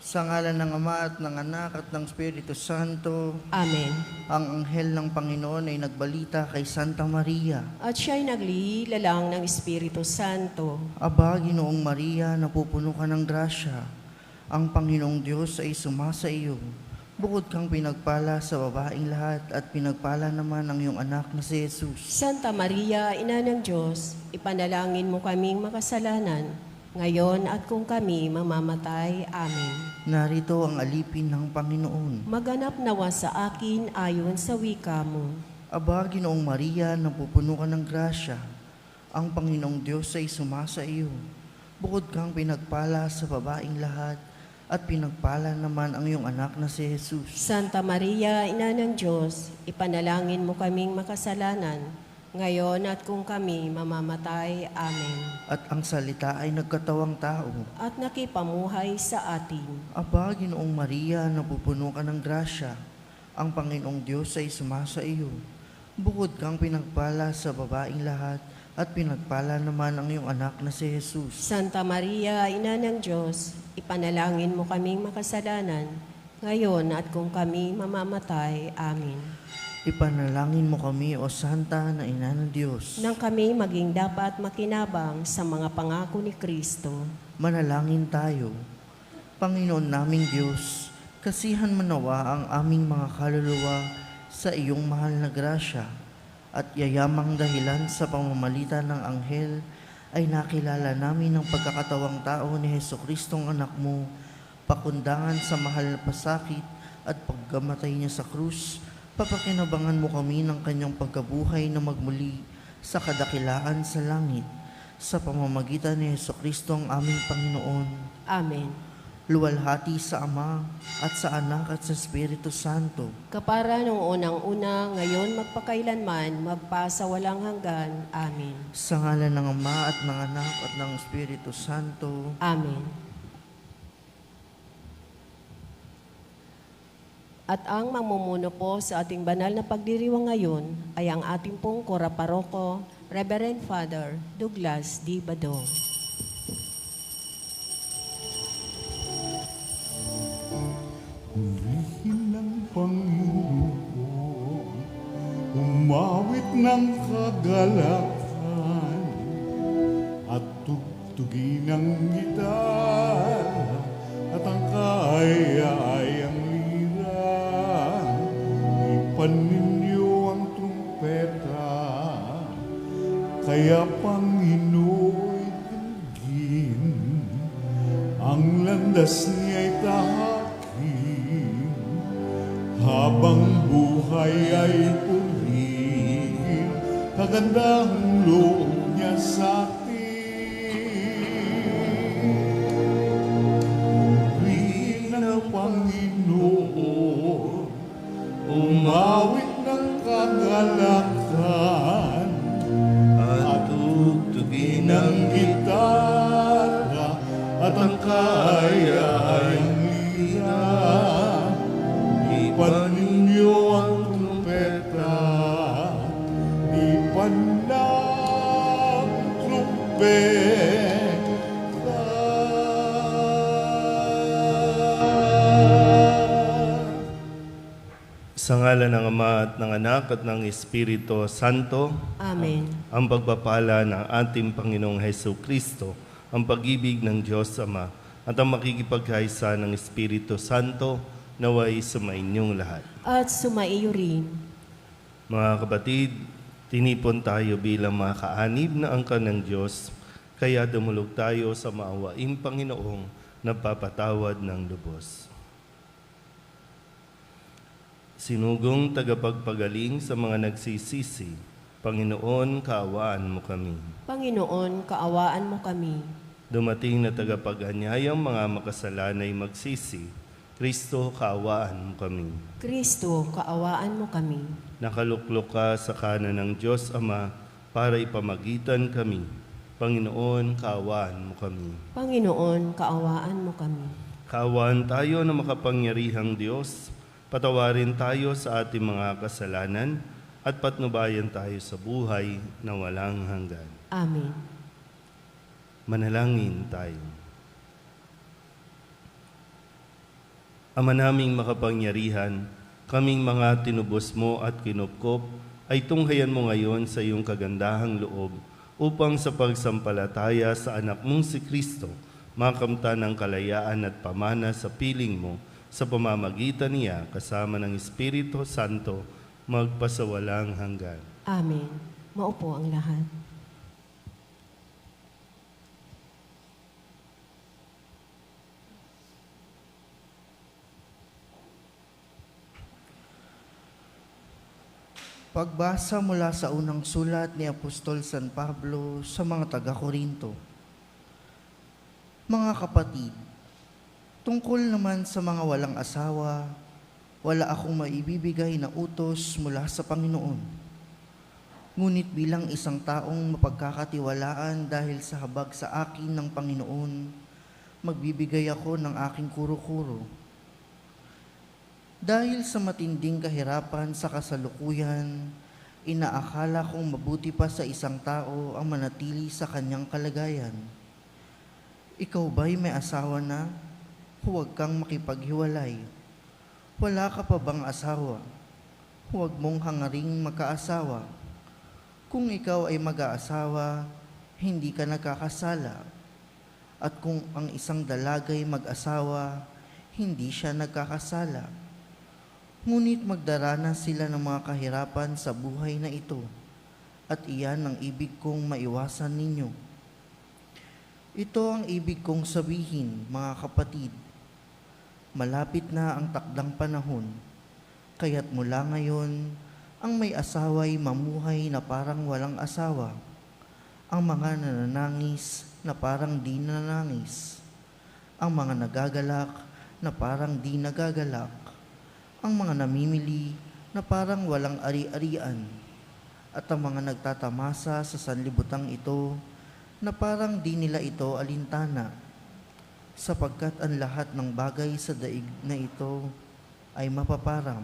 Sa ngalan ng Ama at ng Anak at ng Espiritu Santo. Amen. Ang anghel ng Panginoon ay nagbalita kay Santa Maria. At siya'y naglilalang ng Espiritu Santo. Aba, Ginoong Maria, napupuno ka ng grasya. Ang Panginoong Diyos ay sumasa iyo. Bukod kang pinagpala sa babaeng lahat at pinagpala naman ang iyong anak na si Jesus. Santa Maria, Ina ng Diyos, ipanalangin mo kaming makasalanan, ngayon at kung kami mamamatay. Amen. Narito ang alipin ng Panginoon. Maganap nawa sa akin ayon sa wika mo. Aba, Ginoong Maria, napupuno ka ng grasya. Ang Panginoong Diyos ay sumasa iyo. Bukod kang pinagpala sa babaeng lahat, at pinagpala naman ang iyong anak na si Jesus. Santa Maria, Ina ng Diyos, ipanalangin mo kaming makasalanan, ngayon at kung kami mamamatay. Amen. At ang salita ay nagkatawang tao. At nakipamuhay sa atin. Aba, Ginoong Maria, napupuno ka ng grasya. Ang Panginoong Diyos ay sumasa iyo. Bukod kang pinagpala sa babaeng lahat, at pinagpala naman ang iyong anak na si Jesus. Santa Maria, Ina ng Diyos, ipanalangin mo kaming makasalanan, ngayon at kung kami mamamatay. Amen. Ipanalangin mo kami, O Santa na Ina ng Diyos. Nang kami maging dapat makinabang sa mga pangako ni Kristo. Manalangin tayo. Panginoon naming Diyos, kasihan mo nawa ang aming mga kaluluwa sa iyong mahal na grasya, at yayamang dahilan sa pamamagitan ng anghel ay nakilala namin ang pagkakatawang tao ni Jesucristong anak mo, pakundangan sa mahal na pasakit at pagkamatay niya sa krus. Papakinabangan mo kami ng kanyang pagkabuhay na magmuli sa kadakilaan sa langit, sa pamamagitan ni Jesucristo ang aming Panginoon. Amen. Luwalhati sa Ama at sa Anak at sa Espiritu Santo. Kapara nung unang-una, ngayon magpakailanman, magpasawalang hanggan. Amen. Sa ngalan ng Ama at ng Anak at ng Espiritu Santo. Amen. At ang mamumuno po sa ating banal na pagdiriwang ngayon ay ang ating pong Kora-Paroko, Reverend Father Douglas D. Badong. Purihin ng Panginoon, umawit ng kagalakan, at tugtugin ang gitara, at ang kaaya-ayang lira. Ipan ninyo ang trumpeta, kaya Pangino'y dinggin, ang landas niya'y tahakin, habang buhay ay purihin, kagandahang loob niya sa atin. Purihin ng Panginoon, umawit ng kagalakan, at tugtugin ang gitara, at ang kaaya-ayang lira. Ipan ninyo ang trumpeta, ipan ng trumpeta. Sa ngalan ng Ama at ng Anak at ng Espiritu Santo. Amen. Ang pagpapala ng ating Panginoong Jesucristo, ang pag-ibig ng Diyos Ama, at ang makikipagkaisa ng Espiritu Santo, naway sumainyong lahat. At sumaiyo rin. Mga kapatid, tinipon tayo bilang mga kaanib na angkan ng Diyos, kaya dumulog tayo sa maawaing Panginoong nagpapatawad ng lubos. Sinugong tagapagpagaling sa mga nagsisisi, Panginoon, kaawaan mo kami. Panginoon, kaawaan mo kami. Dumating na tagapag-anyayang mga makasalanay magsisi, Kristo, kaawaan mo kami. Kristo, kaawaan mo kami. Nakaluklok ka sa kanan ng Diyos Ama para ipamagitan kami. Panginoon, kaawaan mo kami. Panginoon, kaawaan mo kami. Kaawaan tayo na makapangyarihang Diyos, patawarin tayo sa ating mga kasalanan at patnubayan tayo sa buhay na walang hanggan. Amen. Manalangin tayo. Ama naming makapangyarihan, kaming mga tinubos mo at kinupkop, ay tunghayan mo ngayon sa iyong kagandahang loob upang sa pagsampalataya sa anak mong si Kristo, makamtan ng kalayaan at pamana sa piling mo sa pamamagitan niya kasama ng Espiritu Santo magpasawalang hanggan. Amen. Maupo ang lahat. Pagbasa mula sa unang sulat ni Apostol San Pablo sa mga taga-Korinto. Mga kapatid, tungkol naman sa mga walang asawa, wala akong maibibigay na utos mula sa Panginoon. Ngunit bilang isang taong mapagkakatiwalaan dahil sa habag sa akin ng Panginoon, magbibigay ako ng aking kuro-kuro. Dahil sa matinding kahirapan sa kasalukuyan, inaakala kong mabuti pa sa isang tao ang manatili sa kanyang kalagayan. Ikaw ba'y may asawa na? Huwag kang makipaghiwalay. Wala ka pa bang asawa? Huwag mong hangaring magkaasawa. Kung ikaw ay mag-aasawa, hindi ka nagkakasala. At kung ang isang dalagay mag-asawa, hindi siya nagkakasala. Ngunit magdaranas sila ng mga kahirapan sa buhay na ito, at iyan ang ibig kong maiwasan ninyo. Ito ang ibig kong sabihin, mga kapatid. Malapit na ang takdang panahon, kaya't mula ngayon, ang may asawa'y mamuhay na parang walang asawa, ang mga nananangis na parang di nananangis, ang mga nagagalak na parang di nagagalak, ang mga namimili na parang walang ari-arian, at ang mga nagtatamasa sa sanlibutang ito na parang di nila ito alintana, sapagkat ang lahat ng bagay sa daig na ito ay mapaparam.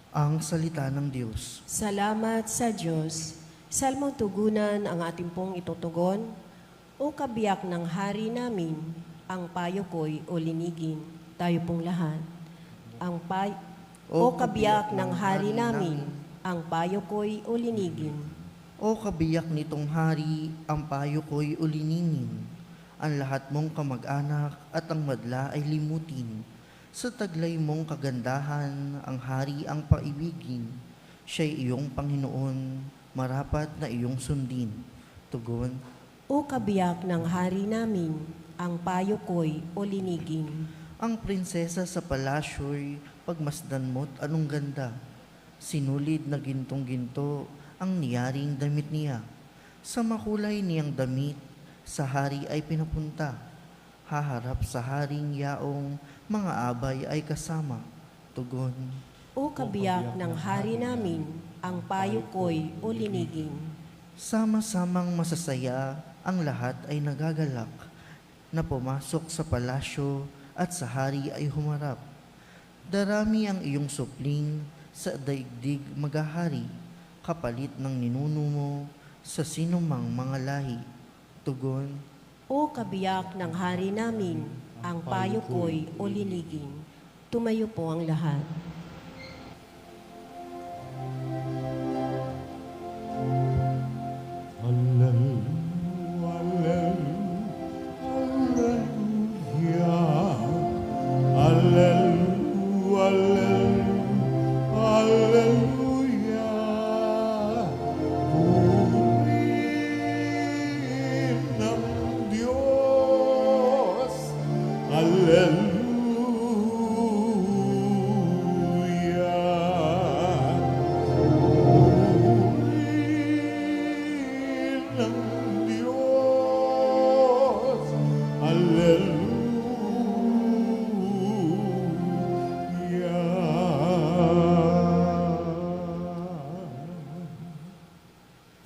Ang salita ng Diyos. Salamat sa Diyos. Salmong tugunan ang ating pong itutugon. O kabiyak ng hari namin, ang payo ko'y ulinigin. Tayo pong lahat. O kabiyak ng hari namin, ang payo ko'y ulinigin. O kabiyak nitong hari, ang payo ko'y uliningin. Ang lahat mong kamag-anak at ang madla ay limutin. Sa taglay mong kagandahan, ang hari ang paibigin. Siya'y iyong Panginoon, marapat na iyong sundin. Tugon. O kabiyak ng hari namin, ang payo ko'y ulinigin. Ang prinsesa sa palasyo'y pagmasdan mo't anong ganda. Sinulid na gintong-ginto ang niyaring damit niya. Sa makulay niyang damit, sa hari ay pinapunta. Haharap sa haring yaong mga abay ay kasama. Tugon. O kabiyak ng hari namin, ang payo ko'y ulinigin. Sama-samang masasaya, ang lahat ay nagagalak, na pumasok sa palasyo at sa hari ay humarap. Darami ang iyong supling, sa daigdig magahari, kapalit ng ninuno mo sa sinumang mga lahi. Tugon. O kabiyak ng hari namin, ang payo ko'y ulinigin. Tumayo po ang lahat.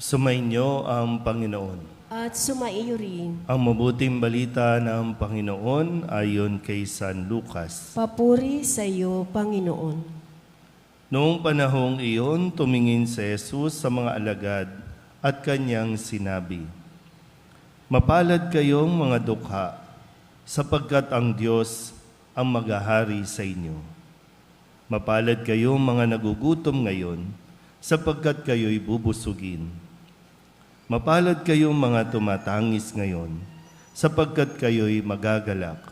Sumainyo ang Panginoon. At sumaiyo rin. Ang mabuting balita ng Panginoon ayon kay San Lucas. Papuri sa iyo, Panginoon. Noong panahong iyon, tumingin si Jesus sa mga alagad at kanyang sinabi, "Mapalad kayong mga dukha, sapagkat ang Diyos ang maghahari sa inyo. Mapalad kayo mga nagugutom ngayon, sapagkat kayo'y bubusugin. Mapalad kayo mga tumatangis ngayon, sapagkat kayo'y magagalak.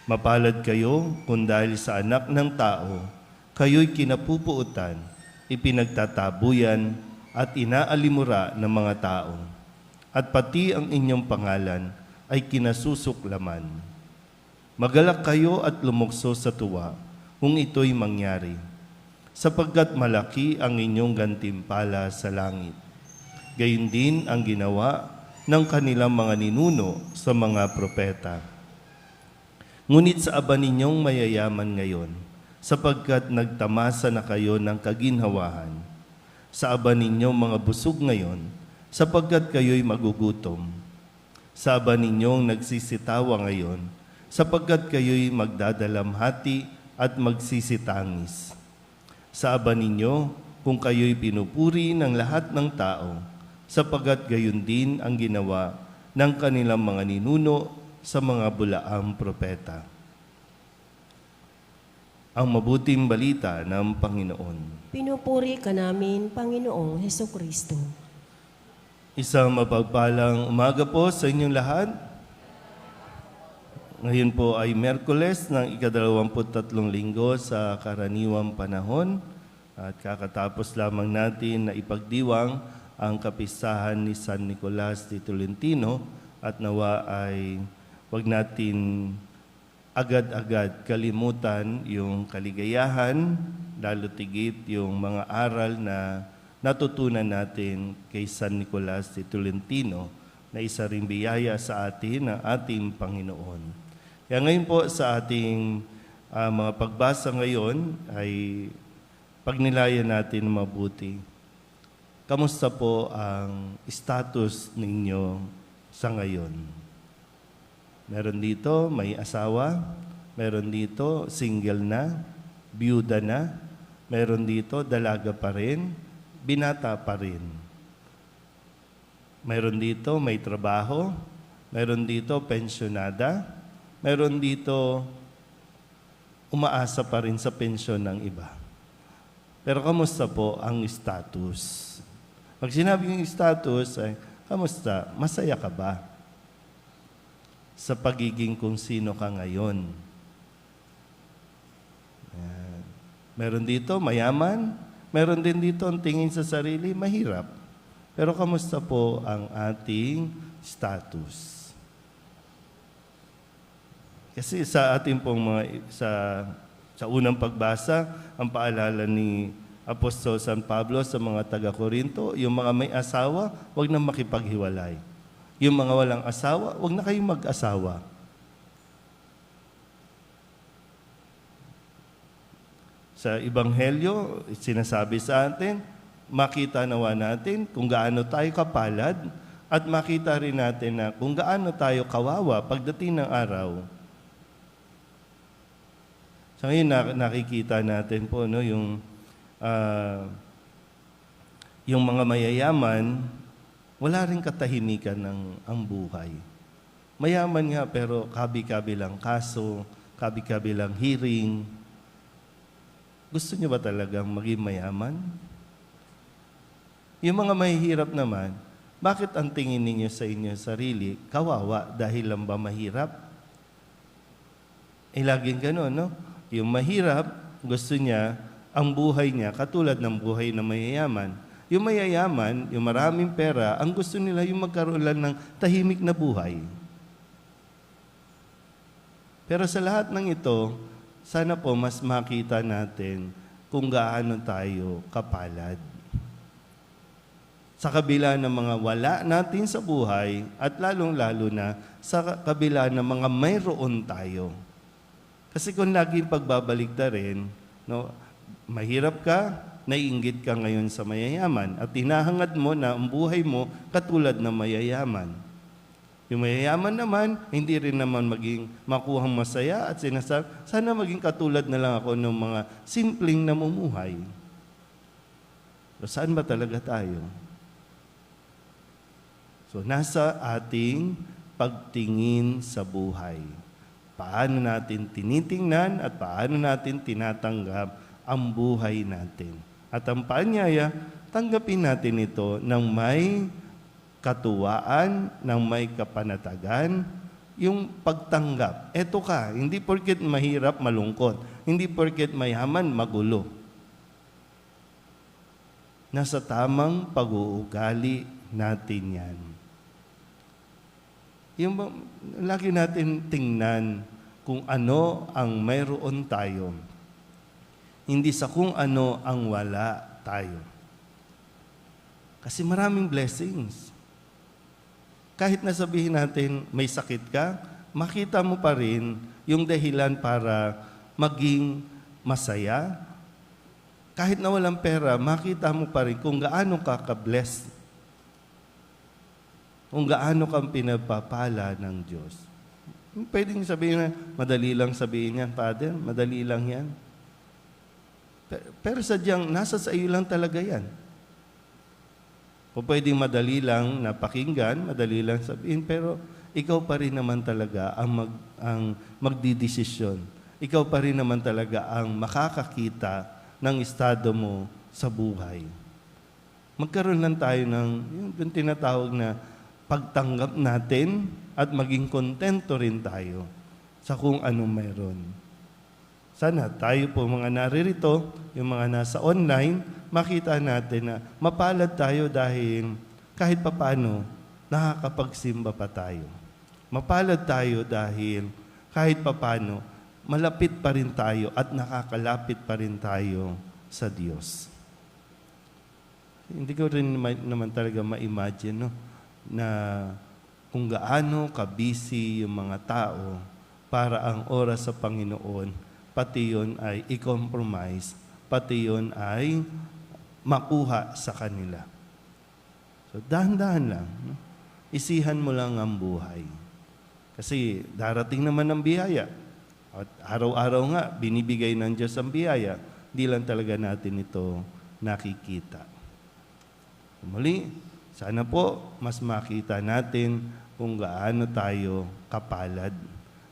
Mapalad kayo kung dahil sa anak ng tao, kayo'y kinapupuutan, ipinagtatabuyan at inaalimura ng mga tao. At pati ang inyong pangalan ay kinasusuklaman. Magalak kayo at lumukso sa tuwa kung ito'y mangyari, sapagkat malaki ang inyong gantimpala sa langit. Gayon din ang ginawa ng kanilang mga ninuno sa mga propeta. Ngunit sa aba ninyong mayayaman ngayon, sapagkat nagtamasa na kayo ng kaginhawahan. Sa aba ninyong mga busog ngayon, sapagkat kayo'y magugutom. Sa aba ninyong nagsisitawa ngayon, sapagkat kayo'y magdadalamhati at magsisitangis. Sa aba ninyo, kung kayo'y pinupuri ng lahat ng tao, sapagkat gayon din ang ginawa ng kanilang mga ninuno sa mga bulaang propeta. Ang mabuting balita ng Panginoon. Pinupuri ka namin, Panginoong Hesukristo. Isang mapagpalang umaga po sa inyong lahat. Ngayon po ay Miyerkules ng ika-23 linggo sa karaniwang panahon at kakatapos lamang natin na ipagdiwang ang kapistahan ni San Nicolas de Tolentino at nawa ay wag natin agad-agad kalimutan yung kaligayahan, lalo tigit yung mga aral na natutunan natin kay San Nicolas de Tolentino na isa ring biyaya sa atin ng ating Panginoon. Kaya ngayon po sa ating mga pagbasa ngayon ay pagnilayan natin mabuti. Kamusta po ang status ninyo sa ngayon? Meron dito may asawa, meron dito single na, byuda na, meron dito dalaga pa rin, binata pa rin. Meron dito may trabaho, meron dito pensyonada, meron dito umaasa pa rin sa pensyon ng iba. Pero kamusta po ang status? Pag sinabi yung status ay, kamusta? Masaya ka ba? Sa pagiging kung sino ka ngayon. Ayan. Meron dito mayaman, meron din dito ang tingin sa sarili, mahirap. Pero kamusta po ang ating status? Kasi sa ating pong sa unang pagbasa, ang paalala ni Apostol San Pablo sa mga taga-Korinto, yung mga may asawa, wag na makipaghiwalay. Yung mga walang asawa, wag na kayong mag-asawa. Sa Ebanghelyo, sinasabi sa atin, makita nawa natin kung gaano tayo kapalad at makita rin natin na kung gaano tayo kawawa pagdating ng araw. So ngayon nakikita natin po no, yung mga mayayaman, wala rin katahimikan ang buhay. Mayaman nga pero kabi-kabilang kaso, kabi-kabilang hearing. Gusto niyo ba talagang maging mayaman? Yung mga mahihirap naman, bakit ang tingin ninyo sa inyo sarili, kawawa dahil lang ba mahirap? Laging gano'n, no? Yung mahirap, gusto niya, ang buhay niya, katulad ng buhay na mayayaman. Yung mayayaman, yung maraming pera, ang gusto nila yung magkaroon lang ng tahimik na buhay. Pero sa lahat ng ito, sana po mas makita natin kung gaano tayo kapalad. Sa kabila ng mga wala natin sa buhay at lalong-lalo na sa kabila ng mga mayroon tayo. Kasi kung laging pagbabalik rin, no, mahirap ka, naiinggit ka ngayon sa mayayaman at hinahangad mo na ang buhay mo katulad ng mayayaman. Yung mayayaman naman, hindi rin naman maging makuhang masaya at sinasabi, sana maging katulad na lang ako ng mga simpleng namumuhay. So, saan ba talaga tayo? So, nasa ating pagtingin sa buhay. Paano natin tinitingnan at paano natin tinatanggap ang buhay natin. At ang paanyaya, tanggapin natin ito ng may katuwaan, ng may kapanatagan, yung pagtanggap. Eto ka, hindi porket mahirap, malungkot. Hindi porket mayaman, magulo. Nasa tamang pag-uugali natin yan. Yung lagi natin tingnan kung ano ang mayroon tayo. Hindi sa kung ano ang wala tayo. Kasi maraming blessings. Kahit na sabihin natin may sakit ka, makita mo pa rin yung dahilan para maging masaya. Kahit na walang pera, makita mo pa rin kung gaano ka ka-blessed. Kung gaano kang pinagpapala ng Diyos. Pwedeng sabihin na, madali lang sabihin yan, Father, madali lang yan. Pero sadyang, nasa sa iyo lang talaga yan. O pwedeng madali lang napakinggan, madali lang sabihin, pero ikaw pa rin naman talaga ang magdidesisyon. Ikaw pa rin naman talaga ang makakakita ng estado mo sa buhay. Magkaroon lang tayo ng yung tinatawag na pagtanggap natin at maging kontento rin tayo sa kung anong mayroon. Sana tayo po mga naririto, yung mga nasa online, makita natin na mapalad tayo dahil kahit papano nakakapagsimba pa tayo. Mapalad tayo dahil kahit papano malapit pa rin tayo at nakakalapit pa rin tayo sa Diyos. Hindi ko rin naman talaga ma-imagine, no? Na kung gaano ka-busy yung mga tao para ang oras sa Panginoon, pati yun ay i-compromise, pati yun ay makuha sa kanila. So, dahan-dahan lang. No? Isihan mo lang ang buhay. Kasi darating naman ang biyaya. At araw-araw nga, binibigay ng Diyos ang biyaya. Di lang talaga natin ito nakikita. Muli, sana po mas makita natin kung gaano tayo kapalad.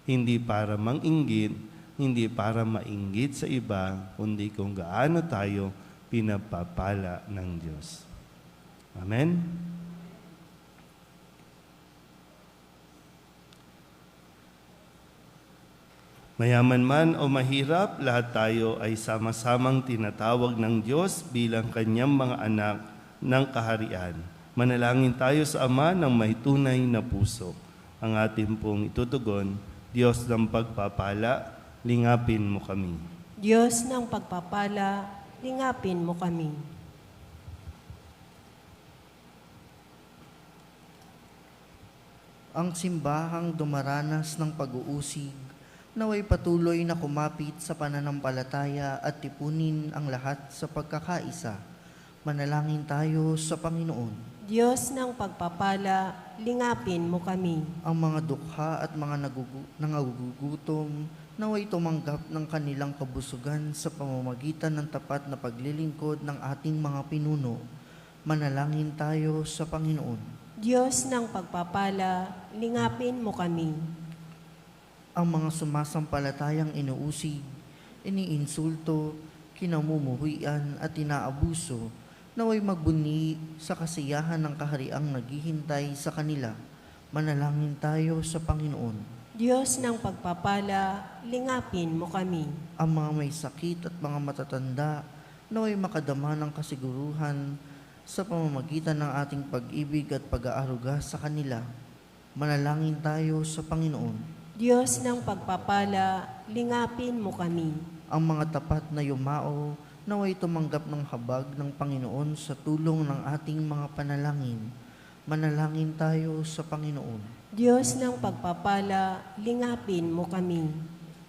Hindi para manginggit, hindi para mainggit sa iba, kundi kung gaano tayo pinapapala ng Diyos. Amen? Mayaman man o mahirap, lahat tayo ay sama-samang tinatawag ng Diyos bilang kanyang mga anak ng kaharian. Manalangin tayo sa Ama ng may tunay na puso. Ang ating pong itutugon, Diyos ng pagpapala, lingapin mo kami. Diyos ng pagpapala, lingapin mo kami. Ang simbahang dumaranas ng pag-uusig, naway patuloy na kumapit sa pananampalataya at tipunin ang lahat sa pagkakaisa. Manalangin tayo sa Panginoon. Diyos ng pagpapala, lingapin mo kami. Ang mga dukha at mga nangagugutom, naway tumanggap ng kanilang kabusugan sa pamamagitan ng tapat na paglilingkod ng ating mga pinuno. Manalangin tayo sa Panginoon. Diyos ng pagpapala, lingapin mo kami. Ang mga sumasampalatayang inuusig, iniinsulto, kinamumuhuian at inaabuso, naway magbuni sa kasiyahan ng kahariang naghihintay sa kanila. Manalangin tayo sa Panginoon. Diyos ng pagpapala, lingapin mo kami. Ang mga may sakit at mga matatanda, naway makadama ng kasiguruhan sa pamamagitan ng ating pag-ibig at pag-aaruga sa kanila. Manalangin tayo sa Panginoon. Diyos ng pagpapala, lingapin mo kami. Ang mga tapat na yumao, naway tumanggap ng habag ng Panginoon sa tulong ng ating mga panalangin. Manalangin tayo sa Panginoon. Diyos ng pagpapala, lingapin mo kami.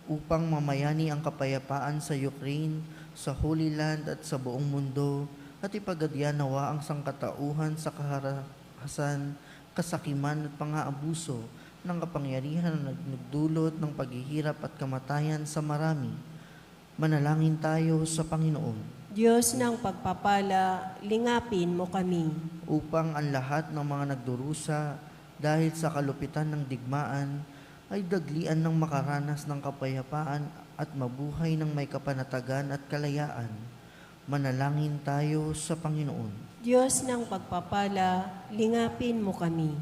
Upang mamayani ang kapayapaan sa Ukraine, sa Holy Land at sa buong mundo, at ipagadya nawa ang sangkatauhan sa kaharahasan, kasakiman at pang-aabuso ng kapangyarihan na nagdulot ng paghihirap at kamatayan sa marami. Manalangin tayo sa Panginoon. Diyos ng pagpapala, lingapin mo kami. Upang ang lahat ng mga nagdurusa dahil sa kalupitan ng digmaan, ay daglian ng makaranas ng kapayapaan at mabuhay ng may kapanatagan at kalayaan. Manalangin tayo sa Panginoon. Diyos ng pagpapala, lingapin mo kami.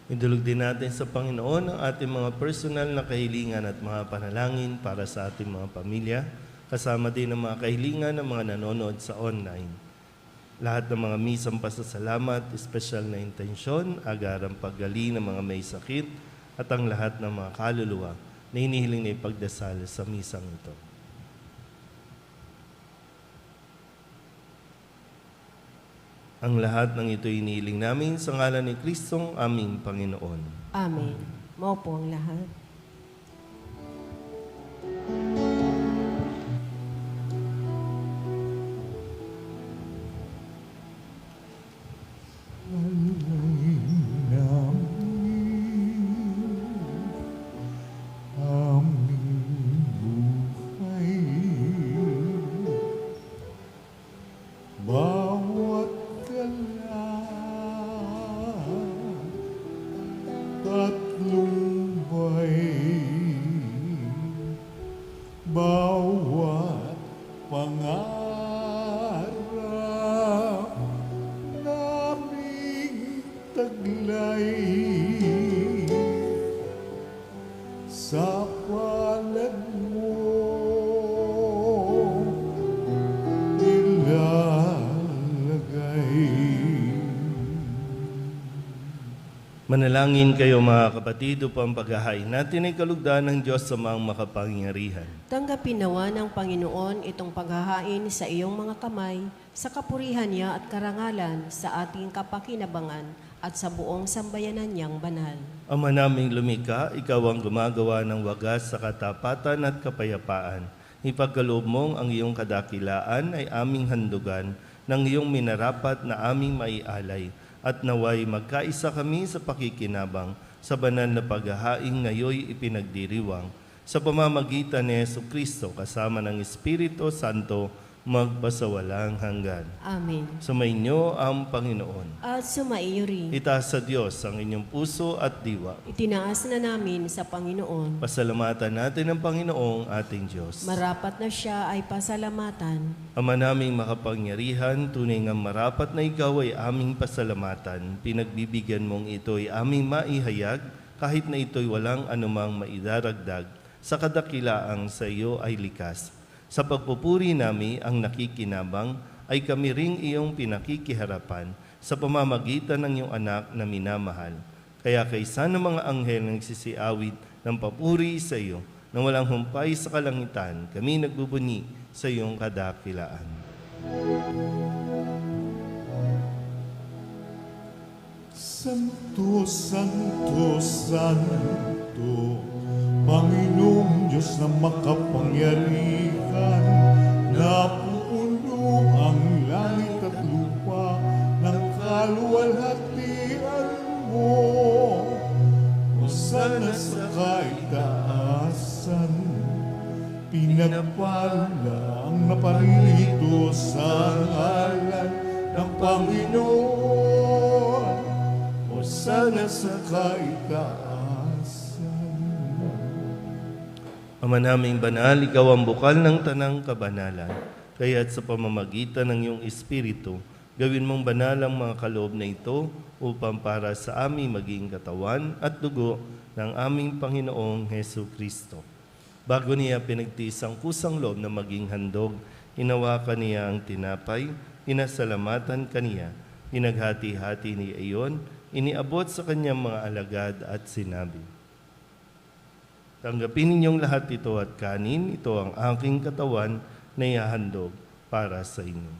Idulog din natin sa Panginoon ang ating mga personal na kahilingan at mga panalangin para sa ating mga pamilya, kasama din ang mga kahilingan ng mga nanonood sa online. Lahat ng mga misang pasasalamat, espesyal na intensyon, agarang paggaling ng mga may sakit, at ang lahat ng mga kaluluwa na hinihiling na ipagdasal sa misang ito. Ang lahat ng ito inihiling namin sa ngalan ni Kristong aming Panginoon. Amen. Maupo ang lahat. Bawat gala at lumbay, bawat pangarap naming taglay, sa palad mo Manalangin kayo mga kapatid upang paghahain natin ay kalugdan ng Diyos sa mga makapangyarihan. Tanggapin nawa ng Panginoon itong paghahain sa iyong mga kamay, sa kapurihan niya at karangalan, sa ating kapakinabangan at sa buong sambayanan niyang banal. Ama naming lumikha, ikaw ang gumagawa ng wagas sa katapatan at kapayapaan. Ipagkaloob mong ang iyong kadakilaan ay aming handugan ng iyong minarapat na aming maialay, at naway magkaisa kami sa pakikinabang sa banal na paghahain ngayoy ipinagdiriwang sa pamamagitan ni Jesucristo kasama ng Espiritu Santo magpasawalang hanggan. Amen. Sumainyo ang Panginoon. At sumaiyo rin. Itaas sa Diyos ang inyong puso at diwa. Itinaas na namin sa Panginoon. Pasalamatan natin ang Panginoong ating Diyos. Marapat na siya ay pasalamatan. Ama naming makapangyarihan, tunay nga marapat na ikaw ay aming pasalamatan. Pinagbibigyan mong ito'y aming maihayag, kahit na ito'y walang anumang maidaragdag, sa kadakilaang sa iyo ay likas. Sa pagpupuri nami ang nakikinabang, ay kami ring iyong pinakikiharapan sa pamamagitan ng iyong anak na minamahal. Kaya kaysa ng mga anghel na nagsisiawit ng papuri sa iyo, na walang humpay sa kalangitan, kami nagbubuni sa iyong kadakilaan. Santo, Santo, Santo, Panginoong Diyos na makapangyarihan, napupuno ang langit at lupa ng kaluwalhatian mo. Hosana sa kaitaasan, pinagpala ang naparito sa ngalan ng Panginoon. Hosana sa kaitaasan. Ama naming banal, ikaw ang bukal ng tanang kabanalan. Kaya't sa pamamagitan ng iyong Espiritu, gawin mong banal ang mga kaloob na ito upang para sa aming maging katawan at dugo ng aming Panginoong Hesu Kristo. Bago niya pinagtiis ang kusang loob na maging handog, hinawakan niya ang tinapay, pinasalamatan kaniya, pinaghati-hati niya iyon, iniabot sa kanyang mga alagad at sinabi, tanggapin ninyong lahat ito at kanin, ito ang aking katawan na ihahandog para sa inyo.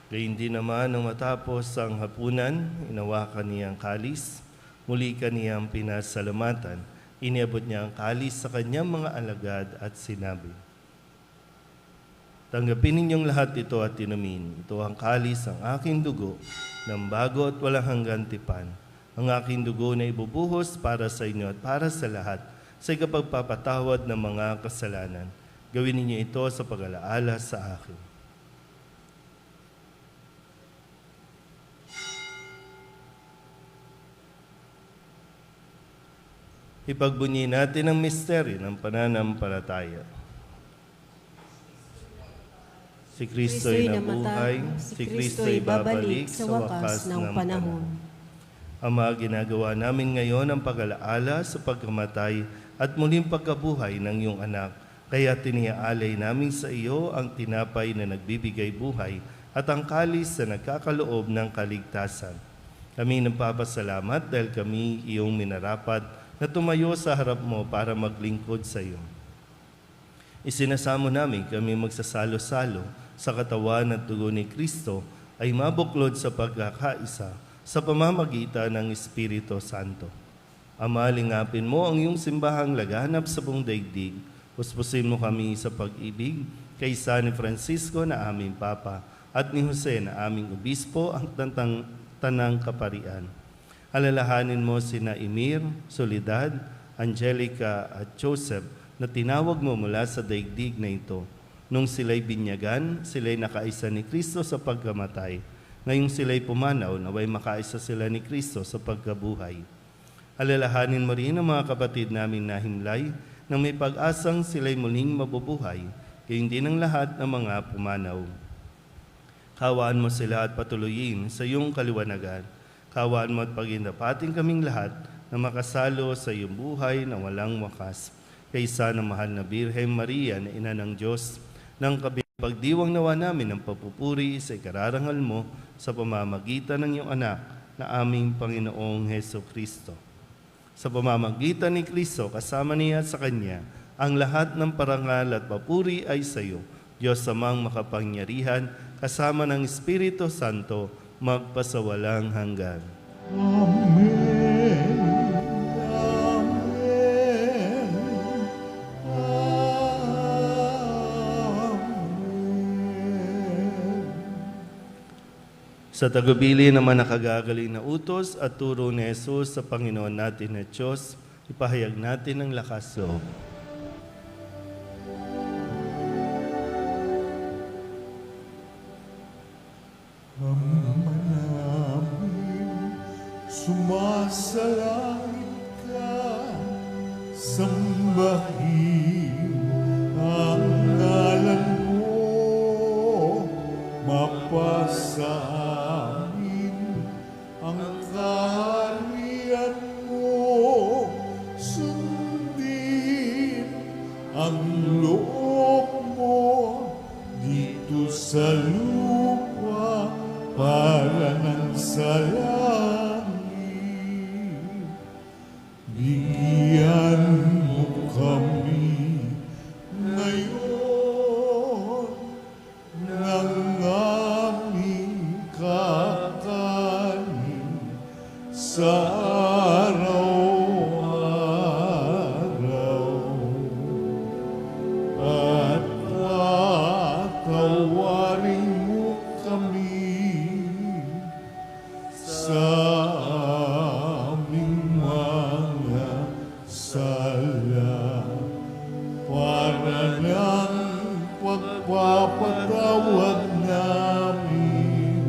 Gayun din naman nang matapos ang hapunan, inawakan niya ang kalis, muli kaniyang pinasalamatan, iniabot niya ang kalis sa kanyang mga alagad at sinabi, tanggapin ninyong lahat ito at inumin. Ito ang kalis, ang aking dugo, ng bago at walang hanggan tipan. Ang aking dugo na ibubuhos para sa inyo at para sa lahat sa ikapagpapatawad ng mga kasalanan. Gawin ninyo ito sa pag-alaala sa akin. Ipagbunyi natin ang misteryo ng pananampalataya. Si Kristo'y nabuhay, si Kristo'y babalik sa wakas ng panahon. Ama, ginagawa namin ngayon ang pag-alaala sa pagkamatay at muling pagkabuhay ng iyong anak. Kaya tiniaalay namin sa iyo ang tinapay na nagbibigay buhay at ang kalis na nagkakaloob ng kaligtasan. Kami nagpapasalamat dahil kami iyong minarapat na tumayo sa harap mo para maglingkod sa iyo. Isinasamo namin kami magsasalo-salo sa katawan at dugo ni Kristo ay mabuklod sa pagkakaisa sa pamamagitan ng Espiritu Santo. Ama, lingapin mo ang iyong simbahang laganap sa buong daigdig. Puspusin mo kami sa pag-ibig kay San Francisco na aming Papa at ni Jose na aming Obispo ang tanang kaparian. Alalahanin mo sina Emir, Soledad, Angelica at Joseph na tinawag mo mula sa daigdig na ito. Nung sila'y binyagan, sila'y nakaisa ni Kristo sa pagkamatay. Ngayong sila'y pumanaw, naway makaisa sila ni Kristo sa pagkabuhay. Alalahanin mo rin ang mga kapatid namin na himlay nang may pag-asang sila'y muling mabubuhay, gayon din ang lahat ng mga pumanaw. Kawaan mo sila at patuloyin sa iyong kaliwanagan. Kawaan mo at pagindapating kaming lahat na makasalo sa iyong buhay na walang wakas. Kaysa ng mahal na Birhen Maria na Ina ng Diyos, nang pagdiwang nawa namin ng papupuri sa ikararangal mo sa pamamagitan ng iyong anak na aming Panginoong Heso Kristo. Sa pamamagitan ni Kristo, kasama niya at sa Kanya, ang lahat ng parangal at papuri ay sa iyo, Diyos Amang makapangyarihan, kasama ng Espiritu Santo, magpasawalang hanggan. Amen. Sa tagubilin naman nakagagaling na utos at turo ni Jesus sa Panginoon natin na Diyos, ipahayag natin ang lakas loob. Ama namin, sumasalangit ka, sambahin ang ngalan mo, mapasa amin ang kaharian mo, sundin ang loob mo dito sa lupa para ng sa langit. Bigyan mo kami ngayon ng aming kakanin sa araw-araw. At patawarin mo kami sa aming mga sala para ng pagpapatawad namin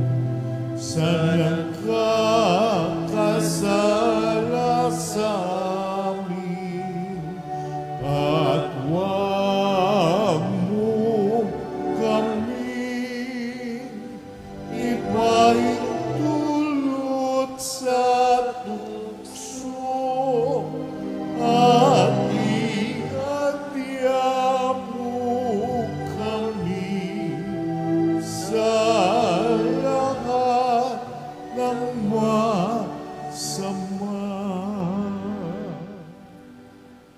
sa nagkakasala sa amin. At huwag mo kami ipahintulot sa tukso at iadya mo kami sa lahat ng masama.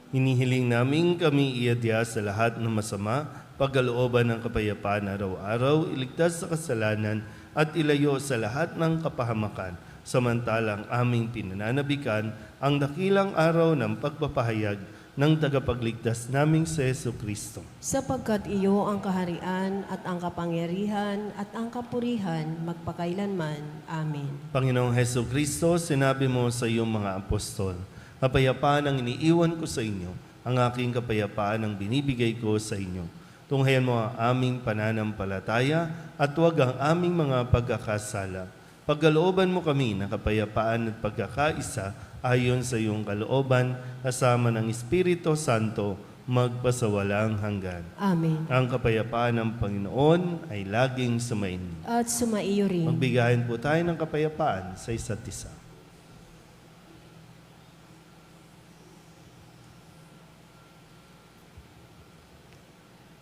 Hinihiling namin kami iadya sa lahat ng masama, pagkalooban ng kapayapaan araw-araw, iligtas sa kasalanan at ilayo sa lahat ng kapahamakan, samantalang aming pinananabikan ang dakilang araw ng pagpapahayag ng tagapagligtas naming si Jesu Kristo. Sapagkat iyo ang kaharian at ang kapangyarihan at ang kapurihan magpakailanman. Amen. Panginoong Heso Kristo, sinabi mo sa iyong mga apostol, Kapayapaan ang iniiwan ko sa inyo, ang aking kapayapaan ang binibigay ko sa inyo. Tunghayan mo ang aming pananampalataya at huwag ang aming mga pagkakasala. Pagkalooban mo kami ng kapayapaan at pagkakaisa ayon sa iyong kalooban, kasama ng Espiritu Santo, magpasawalang hanggan. Amen. Ang kapayapaan ng Panginoon ay laging sumainyo. At sumaiyo rin. Magbigayan po tayo ng kapayapaan sa isa't isa.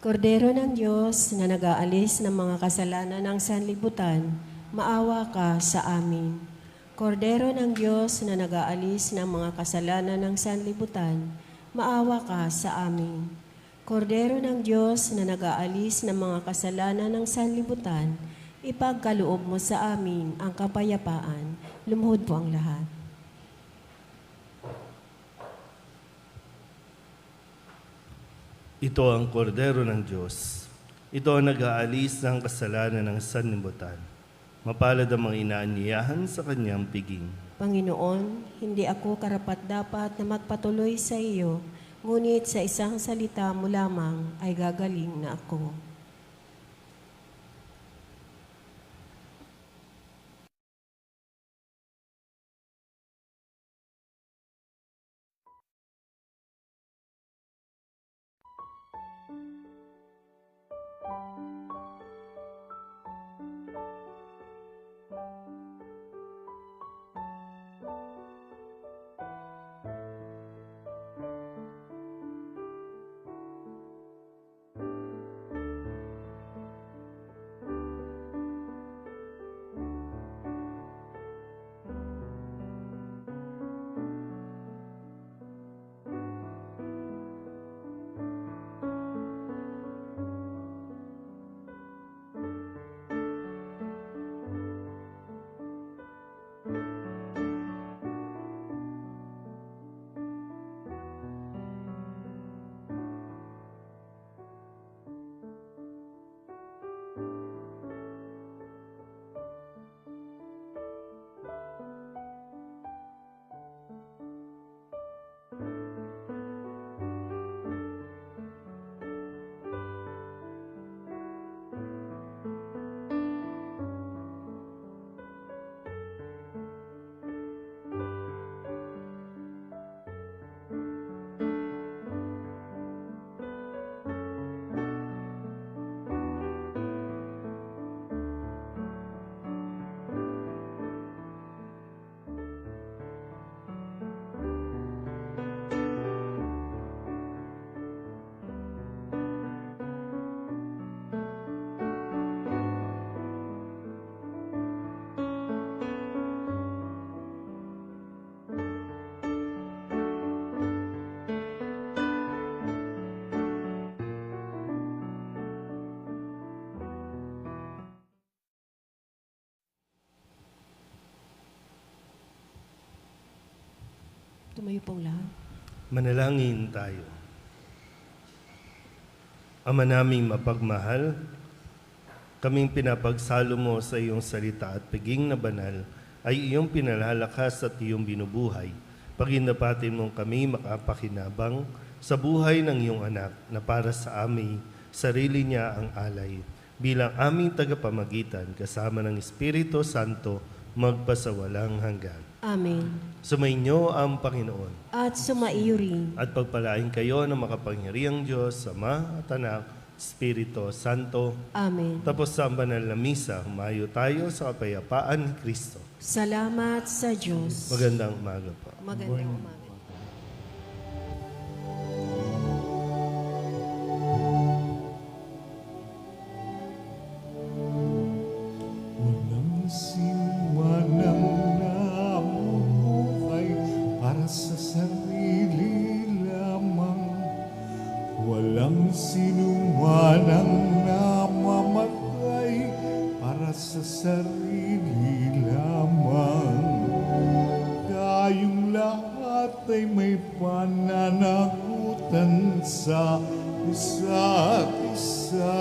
Kordero ng Diyos na nag-aalis ng mga kasalanan ng sanlibutan, maawa ka sa amin. Kordero ng Diyos na nag-aalis ng mga kasalanan ng sanlibutan, maawa ka sa amin. Kordero ng Diyos na nag-aalis ng mga kasalanan ng sanlibutan, ipagkaloob mo sa amin ang kapayapaan. Lumuhod po ang lahat. Ito ang kordero ng Diyos. Ito ang nag-aalis ng kasalanan ng sanlibutan. Mapalad ang mga inaanyayahan sa kanyang piging. Panginoon, hindi ako karapat-dapat na magpatuloy sa iyo, ngunit sa isang salita mo lamang ay gagaling na ako. Tumayo pong lahat. Manalangin tayo. Ama naming mapagmahal, kaming pinapagsalo mo sa iyong salita at piging na banal ay iyong pinalalakas at iyong binubuhay. Paginapatin mong kami makapakinabang sa buhay ng iyong anak na para sa amin, sarili niya ang alay. Bilang aming tagapamagitan kasama ng Espiritu Santo, magpasawalang hanggan. Amen. Sumainyo ang Panginoon. At sumaiyo rin. At pagpalain kayo ng makapangyarihang Diyos, Ama at Anak, Espiritu Santo. Amen. Tapos sa banal na misa, humayo tayo sa kapayapaan ni Kristo. Salamat sa Diyos. Magandang umaga po. Magandang umaga. Walang sinumanang namubuhay para sa sarili lamang. Walang sinumanang namamatay para sa sarili lamang. Tayong lahat ay may pananagutan sa isa't isa.